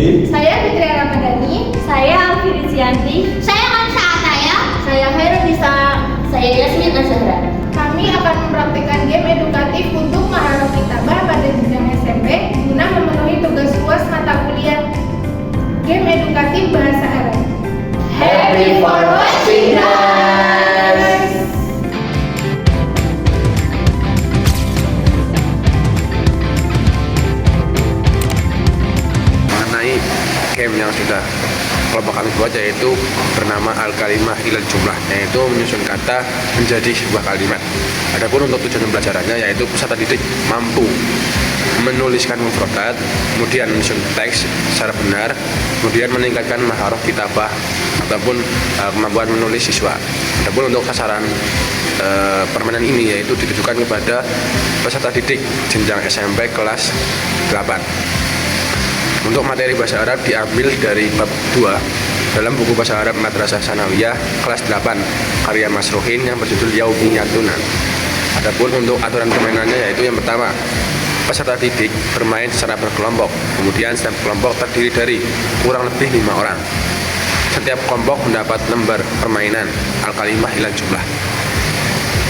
Saya Fitri Ramadhani. Saya Alfirizianti. Saya Ansa Ataya. Saya Hairunisa. Saya Yasmin Azahra. Kami akan mempraktikkan game edukatif untuk Maharah Kitabah pada jenjang SMP guna memenuhi tugas UAS mata kuliah game edukatif bahasa Arab. Happy for watching, guys! Mengenai game yang sudah kelompok kami buat, yaitu bernama Al-Kalimah Ilal Jumlah, yaitu menyusun kata menjadi sebuah kalimat. Adapun untuk tujuan pembelajarannya, yaitu peserta didik mampu menuliskan mufradat, kemudian menyusun teks secara benar, kemudian meningkatkan maharah kitabah ataupun kemampuan menulis siswa. Adapun untuk sasaran permainan ini yaitu ditujukan kepada peserta didik jenjang SMP kelas 8. Untuk materi bahasa Arab diambil dari bab 2 dalam buku bahasa Arab Madrasah Sanawiyah kelas 8 karya Mas Rohin yang berjudul Yaumiyatuna. Adapun untuk aturan permainannya, yaitu yang pertama, peserta didik bermain secara berkelompok. Kemudian setiap kelompok terdiri dari kurang lebih 5 orang. Setiap kelompok mendapat lembar permainan Al-Kalimah Ilal Jumlah.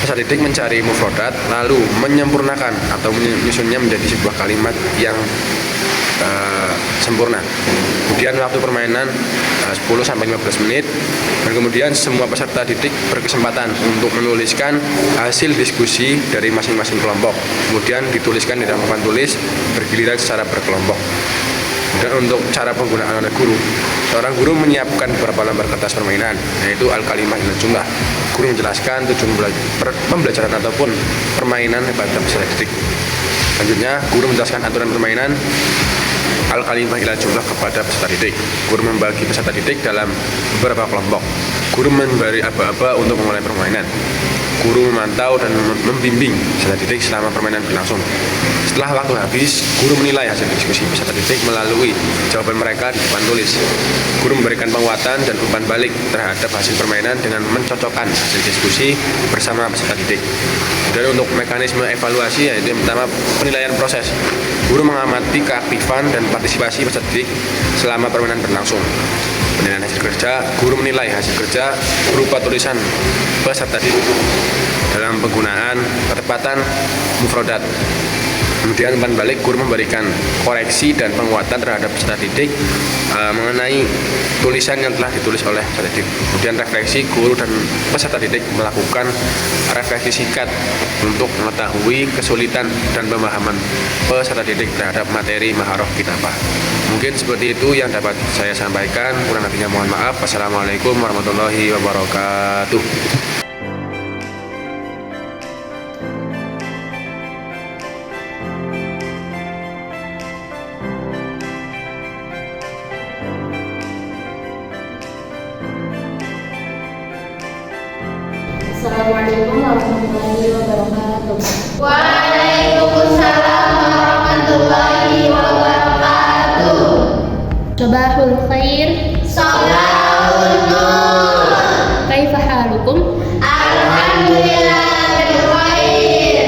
Peserta didik mencari mufradat lalu menyempurnakan atau menyusunnya menjadi sebuah kalimat yang sempurna. Kemudian waktu permainan 10-15 menit, dan kemudian semua peserta didik berkesempatan untuk menuliskan hasil diskusi dari masing-masing kelompok. Kemudian dituliskan di dalam papan tulis bergiliran secara berkelompok. Dan untuk cara penggunaan oleh guru, seorang guru menyiapkan beberapa lembar kertas permainan, yaitu Al-Kalimah Ilal Jumlah. Guru menjelaskan tujuan pembelajaran ataupun permainan kepada peserta didik. Selanjutnya, guru menjelaskan aturan permainan Al-Kalimah Ilal Jumlah kepada peserta didik. Guru membagi peserta didik dalam beberapa kelompok. Guru memberi aba-aba untuk memulai permainan. Guru memantau dan membimbing peserta didik selama permainan berlangsung. Setelah waktu habis, guru menilai hasil diskusi peserta didik melalui jawaban mereka di depan tulis. Guru memberikan penguatan dan umpan balik terhadap hasil permainan dengan mencocokkan hasil diskusi bersama peserta didik. Dan untuk mekanisme evaluasi, yaitu yang pertama, penilaian proses. Guru mengamati keaktifan dan partisipasi peserta didik selama permainan berlangsung. Penilaian hasil kerja, guru menilai hasil kerja berupa tulisan peserta didik dalam penggunaan ketepatan mufradat. Kemudian umpan balik, guru memberikan koreksi dan penguatan terhadap peserta didik mengenai tulisan yang telah ditulis oleh peserta didik. Kemudian refleksi, guru dan peserta didik melakukan refleksi singkat untuk mengetahui kesulitan dan pemahaman peserta didik terhadap materi maharah kitabah. Mungkin seperti itu yang dapat saya sampaikan. Kurang lebihnya mohon maaf. Wassalamualaikum warahmatullahi wabarakatuh. Assalamualaikum warahmatullahi wabarakatuh. Waalaikumsalam warahmatullahi wabarakatuh. Sabahul khair. Sabahun nur. Kaifa halukum? Alhamdulillah berkhair.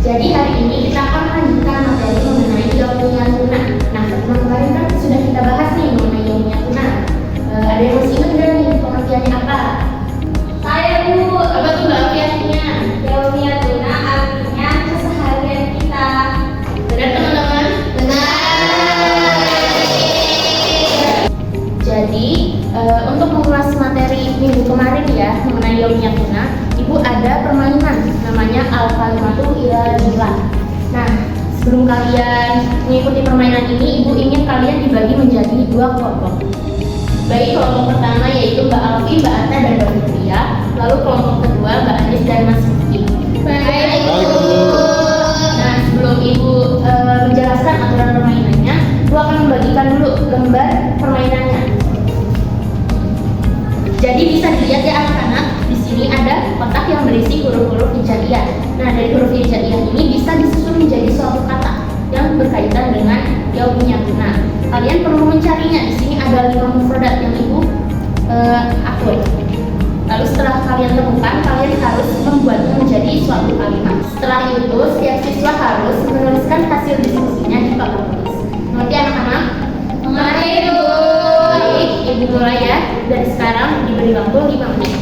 Jadi hari ini kita akan melanjutkan materi mengenai Yaumiyatuna. Nah, pertemuan kemarin kan sudah kita bahas nih mengenai Yaumiyatuna. Ada yang masih ingat nggak nih pengertiannya apa? Saya Bu. Apa tuh Mbak artinya? Yaumiyatuna artinya keseharian kita. Benar teman-teman? Benar. Jadi untuk mengulas materi minggu kemarin ya mengenai Yaumiyatuna, Ibu ada permainan namanya Al-Kalimatu Ilal Jumlah. Nah, sebelum kalian mengikuti permainan ini, Ibu ingin kalian dibagi menjadi 2 kelompok. Baik, kelompok pertama yaitu Mbak Alfi, Mbak Ata, dan Mbak Fitria. Lalu kelompok kedua Mbak Andis dan Mas Rifki. Baik. Nah, sebelum Ibu menjelaskan aturan permainannya, Ibu akan membagikan dulu gambar permainannya. Jadi bisa dilihat ya anak-anak, di sini ada kotak yang berisi huruf-huruf hijaiyah. Nah, dari huruf hijaiyah ini bisa disusun menjadi suatu kata yang berkaitan dengan Yaumiyatuna. Kalian perlu mencarinya. Di sini ada 5 mufradat yang Ibu atur. Lalu setelah kalian temukan, kalian harus membuatnya menjadi suatu kalimat. Setelah itu, setiap siswa harus menuliskan hasil diskusinya di papan tulis. Mengerti anak-anak? Dimulai ya, dari sekarang diberi waktu 5 menit.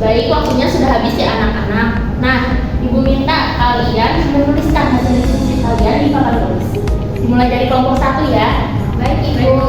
Baik, waktunya sudah habis ya anak-anak. Nah, Ibu minta kalian menuliskan hasil diskusi kalian di papan tulis. Dimulai dari kelompok 1 ya. Baik, Ibu.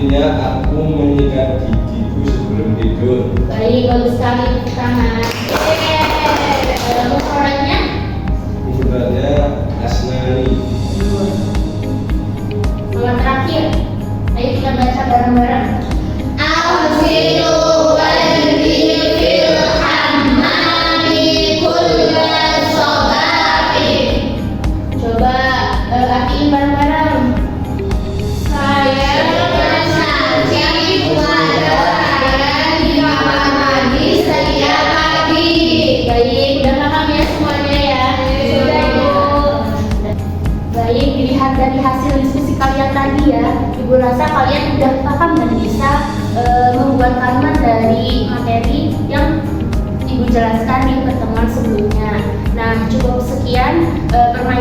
artinya aku menyikat gigiku sebelum tidur. Baik, bagus sekali, tepuk tangan. Mufradnya? Mufradnya asnani. Yang terakhir, ayo kita baca bareng-bareng. Awsilu walbil fil hammami kulla sabahin. Coba artiin bareng-bareng. Saya mensaji wajah di kamar mandi setiap pagi. Baik, udah paham ya semuanya ya? Sudah, Bu. Baik, dilihat dari hasil diskusi kalian tadi ya, Ibu rasa kalian udah paham dan bisa membuat kalimat dari materi yang Ibu jelaskan di pertemuan sebelumnya. Nah, cukup sekian permainan